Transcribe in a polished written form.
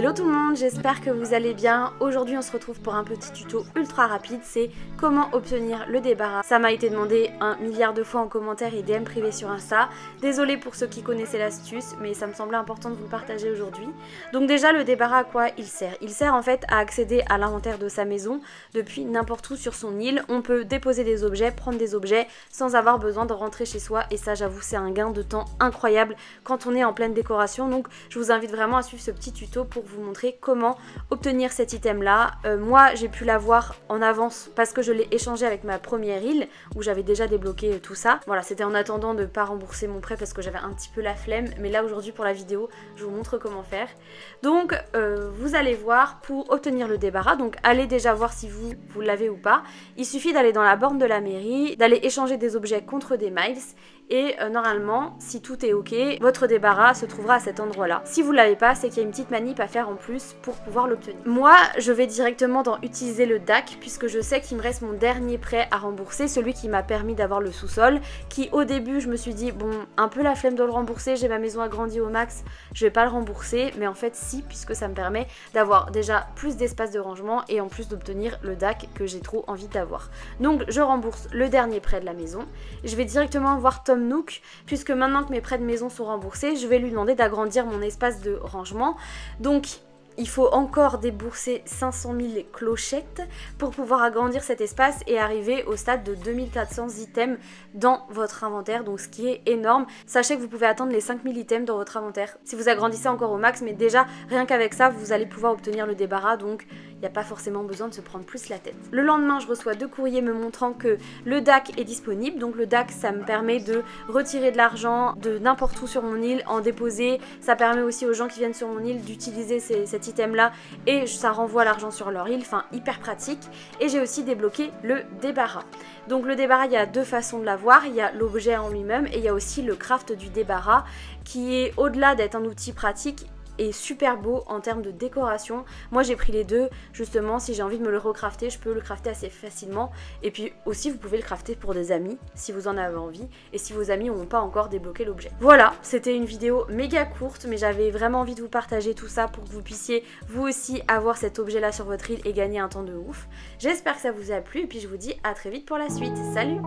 Hello tout le monde, j'espère que vous allez bien. Aujourd'hui on se retrouve pour un petit tuto ultra rapide, c'est comment obtenir le débarras. Ça m'a été demandé 1 milliard de fois en commentaire et DM privé sur Insta. Désolée pour ceux qui connaissaient l'astuce, mais ça me semblait important de vous le partager aujourd'hui. Donc déjà le débarras, à quoi il sert? Il sert en fait à accéder à l'inventaire de sa maison depuis n'importe où sur son île. On peut déposer des objets, prendre des objets sans avoir besoin de rentrer chez soi et ça j'avoue c'est un gain de temps incroyable quand on est en pleine décoration. Donc je vous invite vraiment à suivre ce petit tuto pour vous montrer comment obtenir cet item là. Moi j'ai pu l'avoir en avance parce que je l'ai échangé avec ma première île où j'avais déjà débloqué tout ça. Voilà, c'était en attendant de ne pas rembourser mon prêt parce que j'avais un petit peu la flemme, mais là aujourd'hui pour la vidéo je vous montre comment faire. Donc vous allez voir, pour obtenir le débarras, donc allez déjà voir si vous l'avez ou pas. Il suffit d'aller dans la borne de la mairie, d'aller échanger des objets contre des miles et normalement si tout est ok, votre débarras se trouvera à cet endroit là. Si vous l'avez pas, c'est qu'il y a une petite manip à faire en plus pour pouvoir l'obtenir. Moi je vais directement dans utiliser le DAC puisque je sais qu'il me reste mon dernier prêt à rembourser, celui qui m'a permis d'avoir le sous-sol, qui au début je me suis dit bon, un peu la flemme de le rembourser, j'ai ma maison agrandie au max, je vais pas le rembourser, mais en fait si, puisque ça me permet d'avoir déjà plus d'espace de rangement et en plus d'obtenir le DAC que j'ai trop envie d'avoir. Donc je rembourse le dernier prêt de la maison, je vais directement voir Tom Nook, puisque maintenant que mes prêts de maison sont remboursés, je vais lui demander d'agrandir mon espace de rangement. Donc il faut encore débourser 500 000 clochettes pour pouvoir agrandir cet espace et arriver au stade de 2400 items dans votre inventaire, donc ce qui est énorme. Sachez que vous pouvez atteindre les 5000 items dans votre inventaire si vous agrandissez encore au max, mais déjà rien qu'avec ça vous allez pouvoir obtenir le débarras, donc il n'y a pas forcément besoin de se prendre plus la tête. Le lendemain je reçois 2 courriers me montrant que le DAC est disponible, donc le DAC ça me permet de retirer de l'argent de n'importe où sur mon île, en déposer, ça permet aussi aux gens qui viennent sur mon île d'utiliser cet item là et ça renvoie l'argent sur leur île, enfin hyper pratique. Et j'ai aussi débloqué le débarras. Donc le débarras, il y a 2 façons de l'avoir, il y a l'objet en lui-même et il y a aussi le craft du débarras qui est, au-delà d'être un outil pratique, et super beau en termes de décoration. Moi j'ai pris les deux, justement si j'ai envie de me le recrafter, je peux le crafter assez facilement. Et puis aussi vous pouvez le crafter pour des amis si vous en avez envie et si vos amis n'ont pas encore débloqué l'objet. Voilà, c'était une vidéo méga courte mais j'avais vraiment envie de vous partager tout ça pour que vous puissiez vous aussi avoir cet objet là sur votre île et gagner un temps de ouf. J'espère que ça vous a plu et puis je vous dis à très vite pour la suite. Salut!